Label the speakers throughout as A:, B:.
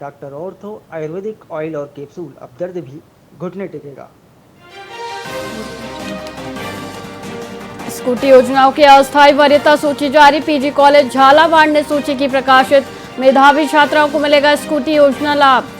A: Doctor ortho Ayurvedic oil और capsule. अब दर्द भी घुटने टेकेगा।
B: स्कूटी योजनाओं की अस्थायी वरीयता सूची जारी। पीजी कॉलेज झालावाड़ ने सूची की प्रकाशित। मेधावी छात्राओं को मिलेगा स्कूटी योजना लाभ।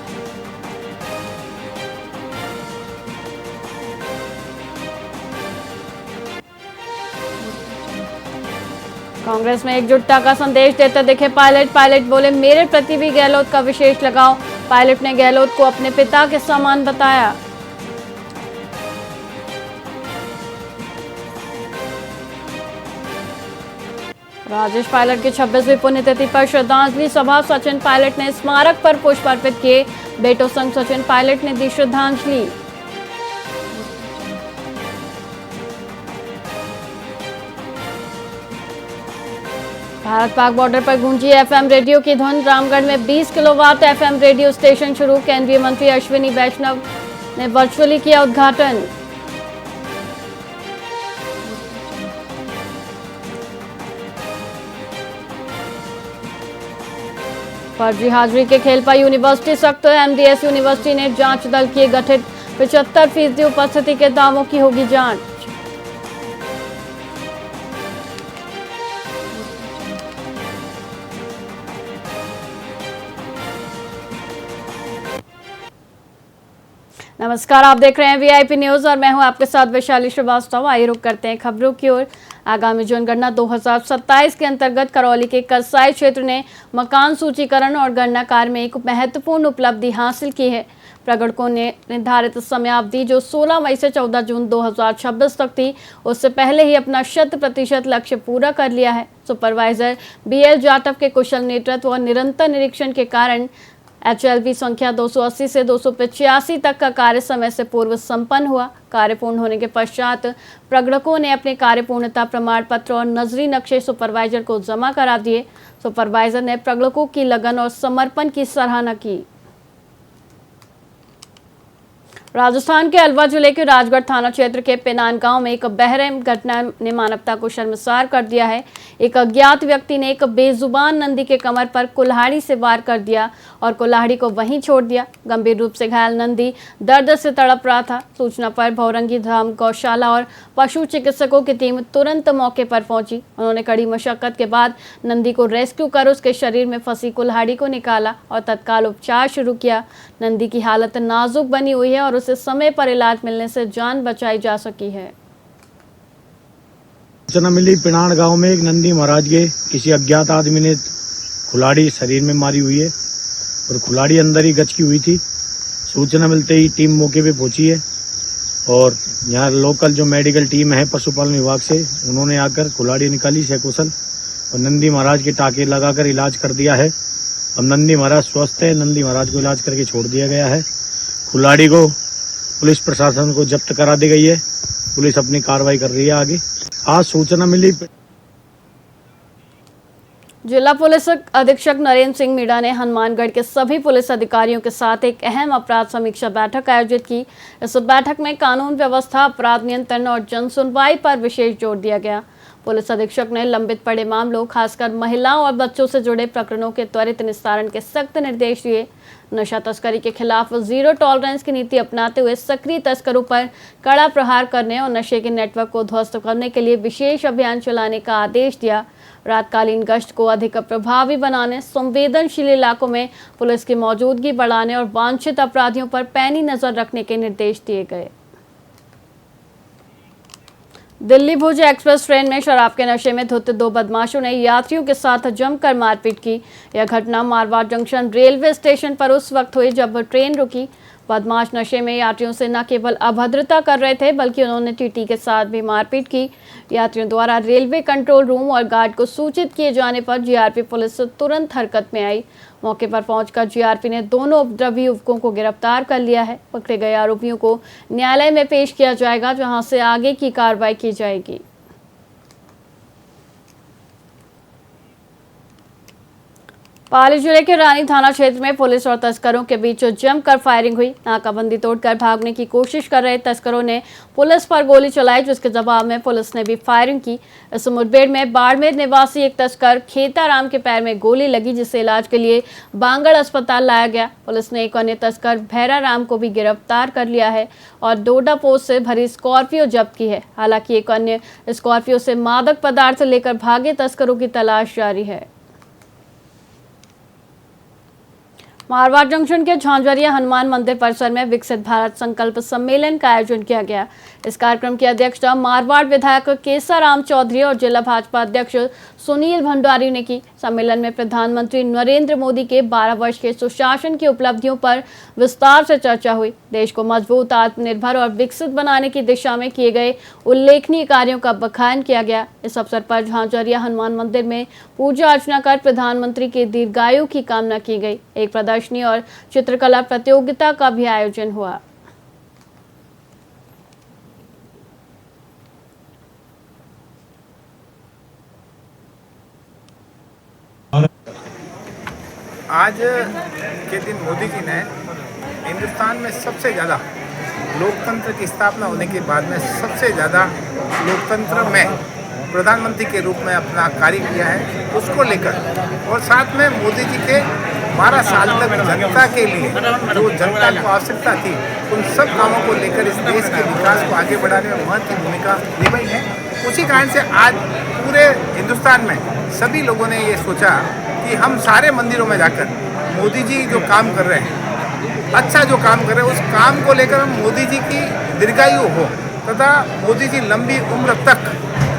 B: कांग्रेस में एकजुटता का संदेश देते दिखे पायलट बोले मेरे प्रति भी गहलोत का विशेष लगाव। पायलट ने गहलोत को अपने पिता के समान बताया। राजेश पायलट की 26वीं पुण्यतिथि पर श्रद्धांजलि सभा। सचिन पायलट ने स्मारक पर पुष्प अर्पित किए। बेटों संग सचिन पायलट ने दी श्रद्धांजलि। भारत पाक बॉर्डर पर गूंजी एफएम रेडियो की धुन। रामगढ़ में 20 किलोवाट एफएम रेडियो स्टेशन शुरू। केंद्रीय मंत्री अश्विनी वैष्णव ने वर्चुअली किया उद्घाटन। फर्जी हाजिरी के खेल पर यूनिवर्सिटी सख्त। एमडीएस यूनिवर्सिटी ने जांच दल किए गठित। 75% उपस्थिति के दावों की होगी जांच। नमस्कार, आप देख रहे हैं वीआईपी न्यूज और मैं हूं आपके साथ वैशाली श्रीवास्तव। आइए रुक करते हैं खबरों की ओर। आगामी जनगणना 2027 के अंतर्गत करौली के कसाई क्षेत्र ने मकान सूचीकरण और गणना कार्य में एक महत्वपूर्ण उपलब्धि हासिल की है। प्रगणकों ने निर्धारित समयावधि जो 16 मई से 14 जून 2026 तक थी, उससे पहले ही अपना 100% लक्ष्य पूरा कर लिया है। सुपरवाइजर बीएल जाटव के कुशल नेतृत्व और निरंतर निरीक्षण के कारण HLV संख्या 280 से 285 तक का कार्य समय से पूर्व संपन्न हुआ। कार्य पूर्ण होने के पश्चात प्रगणकों ने अपने कार्य पूर्णता प्रमाण पत्र और नजरी नक्शे सुपरवाइजर को जमा करा दिए। सुपरवाइजर ने प्रगणकों की लगन और समर्पण की सराहना की। राजस्थान के अलवर जिले के राजगढ़ थाना क्षेत्र के पेनान गांव में एक बहरहम घटना ने मानवता को शर्मसार कर दिया है। एक अज्ञात व्यक्ति ने एक बेजुबान नंदी के कमर पर कुल्हाड़ी से वार कर दिया और कुल्हाड़ी को वहीं छोड़ दिया। गंभीर रूप से घायल नंदी दर्द से तड़प रहा था। सूचना पर भौरंगी धाम गौशाला और पशु चिकित्सकों की टीम तुरंत मौके पर पहुंची। उन्होंने कड़ी मशक्कत के बाद नंदी को रेस्क्यू कर उसके शरीर में फंसी कुल्हाड़ी को निकाला और तत्काल उपचार शुरू किया। नंदी की हालत नाजुक बनी हुई है और उसे समय पर इलाज मिलने से जान बचाई जा सकी है।
C: सूचना मिली पिनाड़ गांव में एक नंदी महाराज के किसी अज्ञात आदमी ने कुल्हाड़ी शरीर में मारी हुई है और कुल्हाड़ी अंदर ही गचकी हुई थी। सूचना मिलते ही टीम मौके पे पहुंची है और यहाँ लोकल जो मेडिकल टीम है पशुपालन विभाग से, उन्होंने आकर कुल्हाड़ी निकाली सकुशल और नंदी महाराज के टाके लगाकर इलाज कर दिया है। अब नंदी महाराज स्वस्थ है। नंदी महाराज को इलाज करके छोड़ दिया गया है। कुल्हाड़ी को पुलिस प्रशासन को जब्त करा दी गई है। पुलिस अपनी कार्रवाई कर रही है आगे। आज सूचना मिली।
B: जिला पुलिस अधीक्षक नरेंद्र सिंह मीणा ने हनुमानगढ़ के सभी पुलिस अधिकारियों के साथ एक अहम अपराध समीक्षा बैठक आयोजित की। इस बैठक में कानून व्यवस्था, अपराध नियंत्रण और जन सुनवाई पर विशेष जोर दिया गया। पुलिस अधीक्षक ने लंबित पड़े मामलों, खासकर महिलाओं और बच्चों से जुड़े प्रकरणों के त्वरित निस्तारण के सख्त निर्देश दिए। नशा तस्करी के खिलाफ जीरो टॉलरेंस की नीति अपनाते हुए सक्रिय तस्करों पर कड़ा प्रहार करने और नशे के नेटवर्क को ध्वस्त करने के लिए विशेष अभियान चलाने का आदेश दिया। रातकालीन गश्त को अधिक प्रभावी बनाने, संवेदनशील इलाकों में पुलिस की मौजूदगी बढ़ाने और वांछित अपराधियों पर पैनी नजर रखने के निर्देश दिए गए। दिल्ली भुज एक्सप्रेस ट्रेन में शराब के नशे में धुत 2 बदमाशों ने यात्रियों के साथ जमकर मारपीट की। यह घटना मारवाड़ जंक्शन रेलवे स्टेशन पर उस वक्त हुई जब ट्रेन रुकी। बदमाश नशे में यात्रियों से न केवल अभद्रता कर रहे थे बल्कि उन्होंने टीटी के साथ भी मारपीट की। यात्रियों द्वारा रेलवे कंट्रोल रूम और गार्ड को सूचित किए जाने पर जीआरपी पुलिस तुरंत हरकत में आई। मौके पर पहुंचकर जीआरपी ने दोनों उपद्रवी युवकों को गिरफ्तार कर लिया है। पकड़े गए आरोपियों को न्यायालय में पेश किया जाएगा, जहां से आगे की कार्रवाई की जाएगी। पाली जिले के रानी थाना क्षेत्र में पुलिस और तस्करों के बीच जमकर फायरिंग हुई। नाकाबंदी तोड़कर भागने की कोशिश कर रहे तस्करों ने पुलिस पर गोली चलाई, जिसके जवाब में पुलिस ने भी फायरिंग की। इस मुठभेड़ में बाड़मेर निवासी एक तस्कर खेताराम के पैर में गोली लगी, जिसे इलाज के लिए बांगड़ अस्पताल लाया गया। पुलिस ने एक अन्य तस्कर भैराराम को भी गिरफ्तार कर लिया है और डोडा पोस्ट से भरी स्कॉर्पियो जब्त की है। हालांकि एक अन्य स्कॉर्पियो से मादक पदार्थ लेकर भागे तस्करों की तलाश जारी है। मारवाड़ जंक्शन के झांझरिया हनुमान मंदिर परिसर में विकसित भारत संकल्प सम्मेलन का आयोजन किया गया। इस कार्यक्रम की अध्यक्षता मारवाड़ विधायक केसाराम चौधरी और जिला भाजपा अध्यक्ष सुनील भंडारी ने की। सम्मेलन में प्रधानमंत्री नरेंद्र मोदी के 12 वर्ष के सुशासन की उपलब्धियों पर विस्तार से चर्चा हुई। देश को मजबूत, आत्मनिर्भर और विकसित बनाने की दिशा में किए गए उल्लेखनीय कार्यों का बखान किया गया। इस अवसर पर झांझरिया हनुमान मंदिर में पूजा अर्चना कर प्रधानमंत्री के दीर्घायु की कामना की गई। एक प्रदर्शनी और चित्रकला प्रतियोगिता का भी आयोजन हुआ।
D: आज के दिन मोदी जी ने हिंदुस्तान में सबसे ज़्यादा लोकतंत्र की स्थापना होने के बाद में सबसे ज़्यादा लोकतंत्र में प्रधानमंत्री के रूप में अपना कार्य किया है, उसको लेकर और साथ में मोदी जी के 12 साल तक जनता के लिए जो जनता को आवश्यकता थी उन सब कामों को लेकर इस देश के विकास को आगे बढ़ाने में महत्वपूर्ण भूमिका निभाई है। उसी कारण से आज पूरे हिंदुस्तान में सभी लोगों ने ये सोचा कि हम सारे मंदिरों में जाकर मोदी जी जो काम कर रहे हैं, अच्छा जो काम कर रहे हैं, उस काम को लेकर हम मोदी जी की दीर्घायु हो तथा मोदी जी लंबी उम्र तक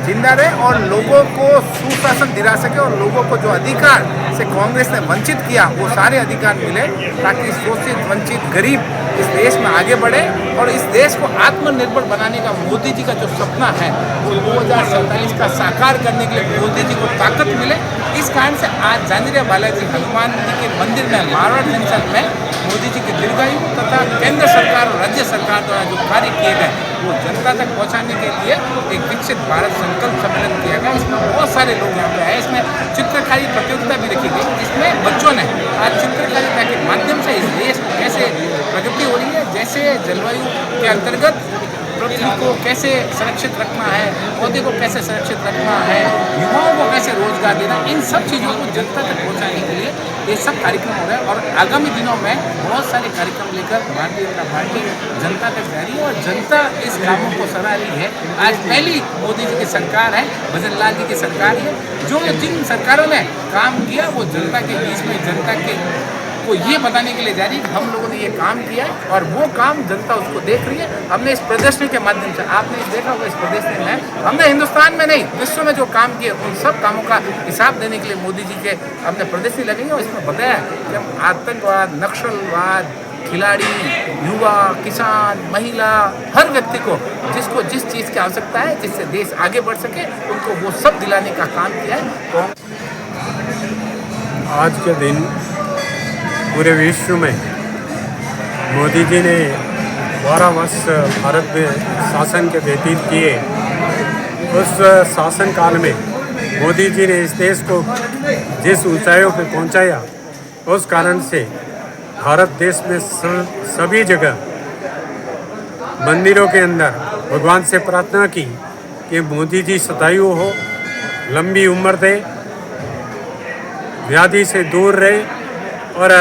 D: जिंदा रहे और लोगों को सुशासन दिला सके और लोगों को जो अधिकार से कांग्रेस ने वंचित किया वो सारे अधिकार मिले, ताकि शोषित, वंचित, गरीब इस देश में आगे बढ़े और इस देश को आत्मनिर्भर बनाने का मोदी जी का जो सपना है वो 2047 का साकार करने के लिए मोदी जी को ताकत मिले। इस कारण से आज झांझरिया बालाजी हनुमान जी के मंदिर में मारवाड़ जंक्शन में मोदी जी की दीर्घायु तथा केंद्र सरकार और राज्य सरकार द्वारा जो कार्य किए गए वो जनता तक पहुंचाने के लिए एक विकसित भारत संकल्प सम्मेलन किया गया। इसमें बहुत सारे लोग यहाँ पे आए। इसमें चित्रकारी प्रतियोगिता भी रखी गई, जिसमें बच्चों ने आज चित्रकारिता के माध्यम से इस देश को कैसे प्रगति हो रही है, जैसे जलवायु के अंतर्गत पृथ्वी को कैसे सुरक्षित रखना है, पौधे को कैसे सुरक्षित रखना है, युवाओं को कैसे रोजगार देना, इन सब चीज़ों को जनता तक पहुंचाने के लिए ये सब कार्यक्रम हो रहा है। और आगामी दिनों में बहुत सारे कार्यक्रम लेकर भारतीय जनता पार्टी जनता तक जा रही है और जनता इस कामों को सराह रही है। आज पहली मोदी जी की सरकार है, भजन लाल जी की सरकार है, जो जिन सरकारों ने काम किया वो जनता के बीच में जनता के को ये बताने के लिए जा रही है कि हम लोगों ने ये काम किया और वो काम जनता उसको देख रही है। हमने इस प्रदर्शनी के माध्यम से, आपने देखा होगा इस प्रदर्शनी में हमने हिंदुस्तान में नहीं विश्व में जो काम किए उन सब कामों का हिसाब देने के लिए मोदी जी के हमने प्रदर्शनी लगाई और इसमें बताया कि हम आतंकवाद, नक्सलवाद, खिलाड़ी, युवा, किसान, महिला, हर व्यक्ति को जिसको जिस चीज़ की आवश्यकता है जिससे देश आगे बढ़ सके उनको वो सब दिलाने का काम किया है। तो
E: आज के दिन पूरे विश्व में मोदी जी ने 12 वर्ष भारत में शासन के व्यतीत किए। उस शासन काल में मोदी जी ने इस देश को जिस ऊंचाइयों पर पहुंचाया, उस कारण से भारत देश में सभी जगह मंदिरों के अंदर भगवान से प्रार्थना की कि मोदी जी शतायु हो, लंबी उम्र दे, व्याधि से दूर रहे और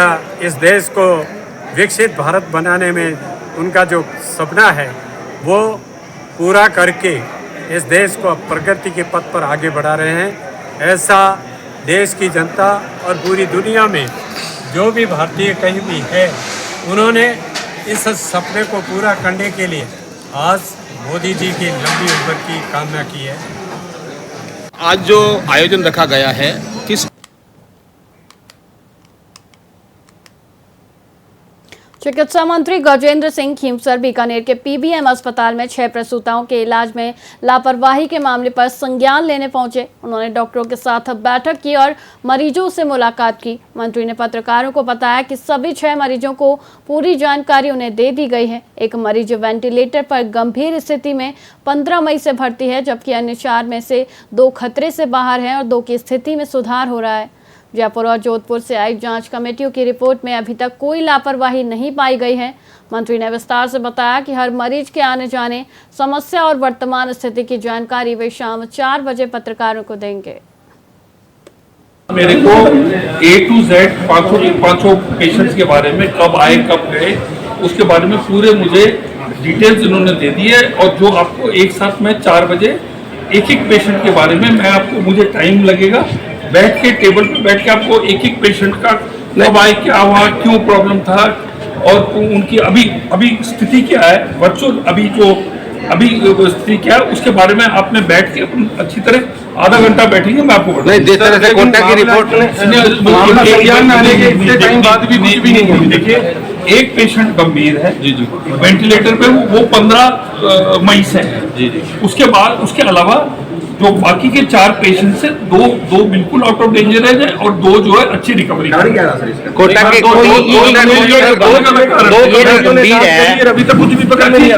E: इस देश को विकसित भारत बनाने में उनका जो सपना है वो पूरा करके इस देश को प्रगति के पथ पर आगे बढ़ा रहे हैं। ऐसा देश की जनता और पूरी दुनिया में जो भी भारतीय कहीं भी है, उन्होंने इस सपने को पूरा करने के लिए आज मोदी जी की लंबी उम्र की कामना की है।
F: आज जो आयोजन रखा गया है, किस
B: चिकित्सा मंत्री गजेंद्र सिंह खीमसर बीकानेर के पीबीएम अस्पताल में 6 प्रसूताओं के इलाज में लापरवाही के मामले पर संज्ञान लेने पहुंचे। उन्होंने डॉक्टरों के साथ बैठक की और मरीजों से मुलाकात की। मंत्री ने पत्रकारों को बताया कि सभी 6 मरीजों को पूरी जानकारी उन्हें दे दी गई है। एक मरीज वेंटिलेटर पर गंभीर स्थिति में 15 मई से भर्ती है, जबकि अन्य 4 में से 2 खतरे से बाहर हैं और 2 की स्थिति में सुधार हो रहा है। जयपुर और जोधपुर से आई जांच कमेटियों की रिपोर्ट में अभी तक कोई लापरवाही नहीं पाई गई है। मंत्री ने विस्तार से बताया कि हर मरीज के आने जाने, समस्या और वर्तमान स्थिति की जानकारी वे शाम 4 बजे पत्रकारों को देंगे।
G: मेरे को A to Z 500 पेशेंट्स के बारे में कब आए कब गए उसके बारे में पूरे मुझे डिटेल्स इन्होंने दे दी है। और जो आपको एक साथ में 4 बजे एक पेशेंट के बारे में मैं आपको मुझे टाइम लगेगा बैठ के टेबल पे बैठ के आपको एक पेशेंट का कब आए, क्या हुआ, क्यों प्रॉब्लम था और उनकी अभी स्थिति क्या है, वर्चुअल अभी स्थिति क्या है उसके बारे में आप में बैठ के अच्छी तरह आधा घंटा बैठेंगे। मैं आपको नहीं जिस तरह से कोटा की रिपोर्ट में देखिए एक पेशेंट गंभीर है जी वेंटिलेटर पे वो 15 मई से है जी उसके बाद उसके अलावा जो बाकी के 4 पेशेंट से दो बिल्कुल आउट ऑफ डेंजर है और 2 जो है अच्छी रिकवरी कोटा के अभी तक कुछ भी पता नहीं।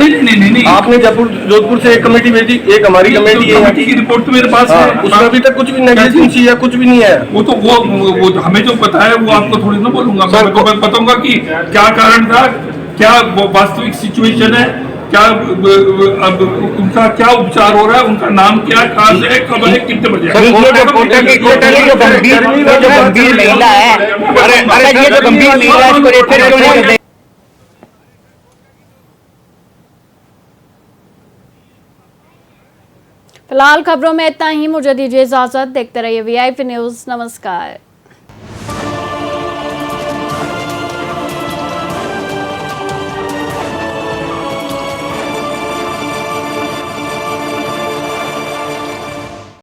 G: आपने जोधपुर से एक कमेटी भेजी, एक हमारी कमेटी की रिपोर्ट तो मेरे पास है, उसमें अभी तक कुछ भी नेग्लिजेंसी या कुछ भी नहीं है। वो तो वो हमें जो पता है वो आपको थोड़ी ना बोलूंगा, मैं बताऊंगा कि क्या कारण था, क्या वास्तविक सिचुएशन है, क्या अब उनका क्या उपचार हो रहा है, उनका नाम क्या, कहाँ से है, कब है, कितने बजे।
H: जो गंभीर महिला है, ये जो गंभीर महिला है इसको रेफर क्यों नहीं करते?
B: फिलहाल खबरों में इतना ही। मुझे दीजिए इजाजत। देखते रहिए VIP न्यूज। नमस्कार।